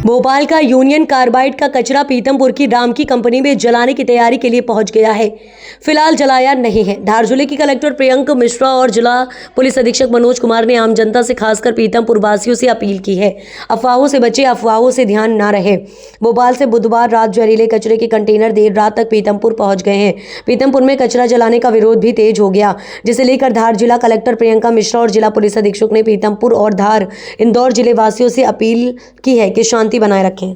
भोपाल का union carbide का कचरा पीतमपुर की राम की कंपनी में जलाने की तैयारी के लिए पहुंच गया है। फिलहाल जलाया नहीं है। धार जिले की कलेक्टर प्रियंक मिश्रा और जिला पुलिस अधीक्षक मनोज कुमार ने आम जनता से खासकर पीतमपुर वासियों से अपील की है, अफवाहों से बचे, अफवाहों से ध्यान न रहे। भोपाल से बुधवार रात जहरीले कचरे के कंटेनर देर रात तक पीतमपुर पहुंच गए हैं। पीतमपुर में कचरा जलाने का विरोध भी तेज हो गया, जिसे लेकर धार जिला कलेक्टर प्रियंका मिश्रा और जिला पुलिस अधीक्षक ने पीतमपुर और धार इंदौर जिले वासियों से अपील की है कि शांति बनाए रखें।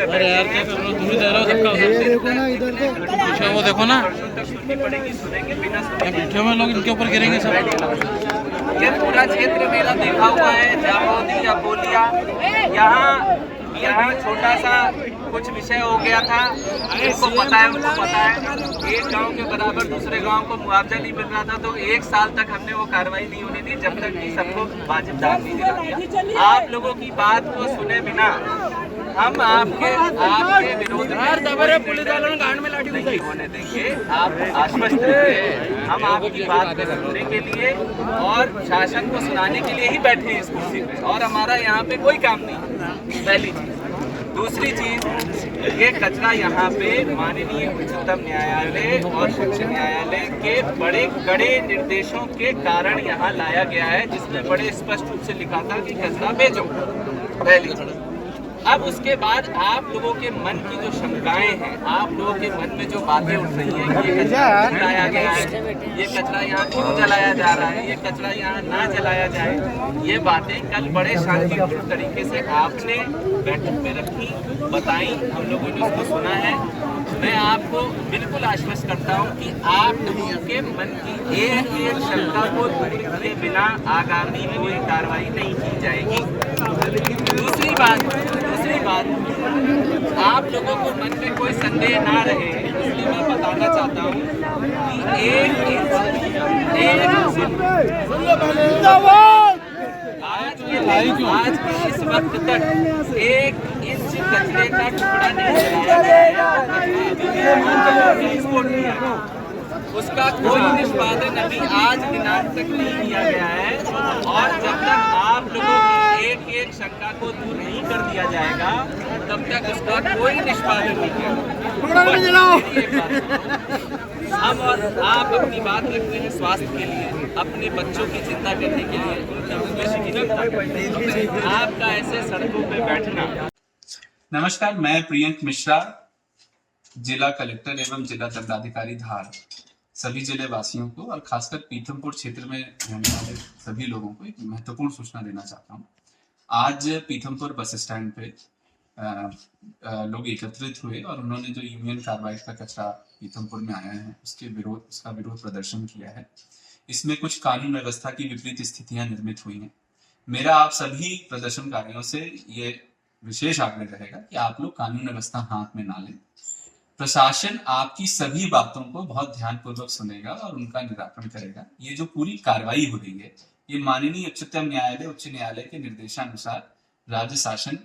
अरे यार क्या कर रहे हो, तुम ही दे रहे हो, सबका पीछे वो देखो ना, पीछे में लोग इनके ऊपर गिरेंगे सब। ये पूरा क्षेत्र मेरा देखा हुआ है, जामोदी या बोलिया, यहाँ छोटा सा कुछ विषय हो गया था, इनको पता है, उनको पता है। एक गांव के बराबर दूसरे गांव को मुआवजा नहीं मिल रहा था, तो 1 साल तक हमने वो कार्रवाई नहीं होने दी, जब तक कि सबको वाजिब दाम नहीं दिला दिया। आप लोगों की बात को सुने बिना हम आपके विरोध नहीं होने देंगे। आप आश्वस्त रहिए, हम आपकी बात को सुनने के लिए और शासन को सुनाने के लिए ही बैठे हैं इस कुर्सी पे, और हमारा यहाँ पे कोई काम नहीं। पहली चीज। दूसरी चीज, ये कचरा यहाँ पे माननीय उच्चतम न्यायालय और उच्च न्यायालय के बड़े कड़े निर्देशों के कारण यहाँ लाया गया है, जिसमें बड़े स्पष्ट रूप से लिखा था कि कचरा भेजो। पहली चीज। अब उसके बाद आप लोगों के मन की जो शंकाएं हैं, आप लोगों के मन में जो बातें उठ रही हैं, ये कचरा जलाया गया है, ये कचरा यहाँ क्यों जलाया जा रहा है, ये कचरा यहाँ ना जलाया जाए, ये बातें कल बड़े शांतिपूर्ण तरीके से आपने बैठक में रखी, बताई, हम लोगों ने उसको सुना है। मैं आपको बिल्कुल आश्वस्त करता हूँ कि आप लोगों के मन की एक शंका को दूर किए बिना आगामी कोई कार्रवाई नहीं की जाएगी। दूसरी बात, आप लोगों को मन में कोई संदेह ना रहे, इसलिए मैं बताना चाहता हूँ कि आज के इस वक्त तक 1 इंच कचरे का टुकड़ा नहीं जलाया गया, उसका कोई निष्पादन अभी आज दिनांक तक नहीं किया गया है, और जब तक आप लोगों की एक शंका को दूर नहीं कर दिया जाएगा, तब तक उसका कोई निष्पादन नहीं किया। हम और आप अपनी बात रखते हैं स्वास्थ्य के लिए, अपने बच्चों की चिंता करने के लिए, उनके भविष्य की चिंता करने के लिए। आपका ऐसे सड़कों पे बैठना। नमस्कार, मैं प्रियंक मिश्रा, जिला कलेक्टर एवं जिला दंडाधिकारी धार, सभी जिले वासियों को और खासकर पीथमपुर क्षेत्र में रहने वाले सभी लोगों को एक महत्वपूर्ण सूचना देना चाहता हूँ। आज पीथमपुर बस स्टैंड पे लोग एकत्रित हुए और उन्होंने जो यूनियन कार्बाइड का कचरा पीथमपुर में आया है उसका विरोध प्रदर्शन किया है। इसमें कुछ कानून व्यवस्था की विपरीत स्थितियां निर्मित हुई हैं। मेरा आप सभी प्रदर्शनकारियों से ये विशेष आग्रह रहेगा कि आप लोग कानून व्यवस्था हाथ में ना लें। प्रशासन आपकी सभी बातों को बहुत ध्यानपूर्वक सुनेगा और उनका निराकरण करेगा। ये जो पूरी कार्रवाई हो रही है, ये माननीय उच्चतम न्यायालय, उच्च न्यायालय के निर्देशानुसार राज्य शासन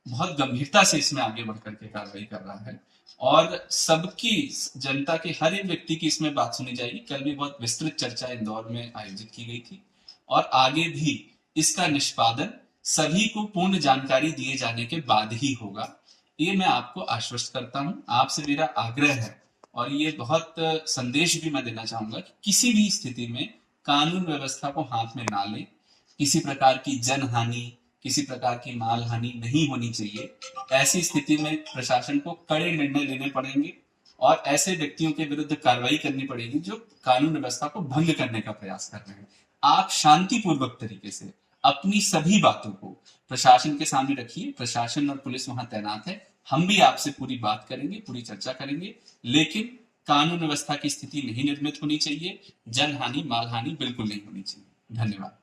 बहुत गंभीरता से इसमें आगे बढ़कर के कार्रवाई कर रहा है और सबकी, जनता के हर एक व्यक्ति की इसमें बात सुनी जाएगी। कल भी बहुत विस्तृत चर्चा इंदौर में आयोजित की गई थी और आगे भी इसका निष्पादन सभी को पूर्ण जानकारी दिए जाने के बाद ही होगा। ये मैं आपको आश्वस्त करता हूं। आपसे मेरा आग्रह है और ये बहुत संदेश भी मैं देना चाहूंगा कि किसी भी स्थिति में कानून व्यवस्था को हाथ में ना लें। किसी प्रकार की जनहानि, किसी प्रकार की माल हानि नहीं होनी चाहिए। ऐसी स्थिति में प्रशासन को कड़े निर्णय लेने पड़ेंगे और ऐसे व्यक्तियों के विरुद्ध कार्रवाई करनी पड़ेगी जो कानून व्यवस्था को भंग करने का प्रयास कर रहे हैं। आप शांतिपूर्वक तरीके से अपनी सभी बातों को प्रशासन के सामने रखिए। प्रशासन और पुलिस वहां तैनात है। हम भी आपसे पूरी बात करेंगे, पूरी चर्चा करेंगे, लेकिन कानून व्यवस्था की स्थिति नहीं निर्मित होनी चाहिए। जनहानि, मालहानि बिल्कुल नहीं होनी चाहिए। धन्यवाद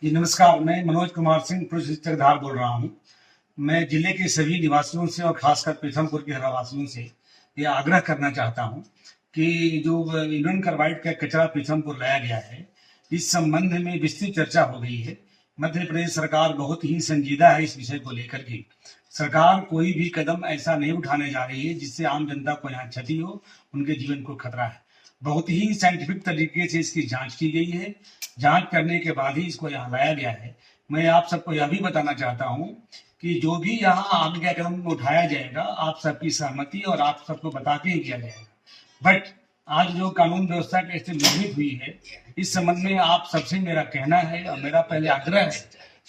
जी। नमस्कार, मैं मनोज कुमार सिंह, पुलिस अधीक्षक धार बोल रहा हूँ। मैं जिले के सभी निवासियों से और खासकर पीथमपुर के रहवासियों से ये आग्रह करना चाहता हूँ कि जो यूनियन कार्बाइड का कचरा पीथमपुर लाया गया है, इस संबंध में विस्तृत चर्चा हो गई है। मध्य प्रदेश सरकार बहुत ही संजीदा है इस विषय को लेकर के। सरकार कोई भी कदम ऐसा नहीं उठाने जा रही है जिससे आम जनता को यहाँ क्षति हो, उनके जीवन को खतरा है। बहुत ही साइंटिफिक तरीके से इसकी जांच की गई है। जांच करने के बाद ही इसको यहाँ लाया गया है। मैं आप सबको यह भी बताना चाहता हूँ कि जो भी यहाँ आगे का कदम उठाया जाएगा आप सबकी सहमति और आप सबको बता के ही किया जाएगा। बट आज जो कानून व्यवस्था की स्थिति निर्मित हुई है, इस संबंध में आप सबसे मेरा कहना है और मेरा पहले आग्रह है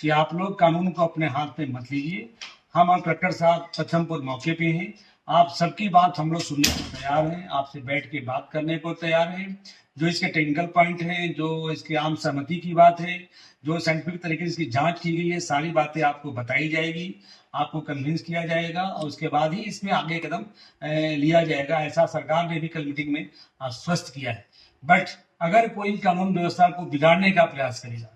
कि आप लोग कानून को अपने हाथ में मत लीजिए। हम और कलेक्टर साहब पीथमपुर मौके पे हैं। आप सबकी बात हम लोग सुनने को तैयार हैं, आपसे बैठ के बात करने को तैयार हैं। जो इसके टेक्निकल पॉइंट हैं, जो इसके आम सहमति की बात है, जो साइंटिफिक तरीके से इसकी जांच की गई है, सारी बातें आपको बताई जाएगी, आपको कन्विंस किया जाएगा और उसके बाद ही इसमें आगे कदम लिया जाएगा। ऐसा सरकार ने भी कल मीटिंग में आश्वस्त किया है। बट अगर कोई कानून व्यवस्था को बिगाड़ने का प्रयास करेगा,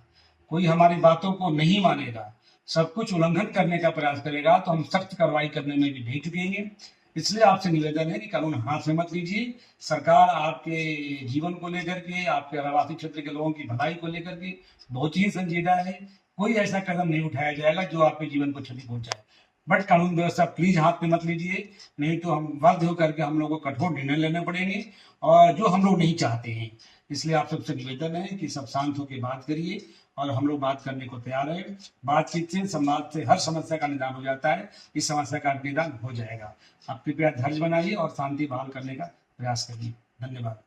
कोई हमारी बातों को नहीं मानेगा, सब कुछ उल्लंघन करने का प्रयास करेगा, तो हम सख्त कार्रवाई करने में भी नहीं चुकेंगे। इसलिए आपसे निवेदन है कि कानून हाथ में मत लीजिए। सरकार आपके जीवन को लेकर के, आपके आवासीय क्षेत्र के लोगों की भलाई को लेकर के बहुत ही संजीदा है। कोई ऐसा कदम नहीं उठाया जाएगा जो आपके जीवन को क्षति पहुंचाए। बट कानून व्यवस्था प्लीज हाथ में मत लीजिए, नहीं तो हम बाध्य होकर के हम लोगों को कठोर निर्णय लेने पड़ेंगे और जो हम लोग नहीं चाहते हैं। इसलिए आप सबसे निवेदन है कि सब शांत होकर बात करिए और हम लोग बात करने को तैयार है। बातचीत से, संवाद से हर समस्या का निदान हो जाता है। इस समस्या का निदान हो जाएगा। आप कृपया धैर्य बनाइए और शांति बहाल करने का प्रयास करिए। धन्यवाद।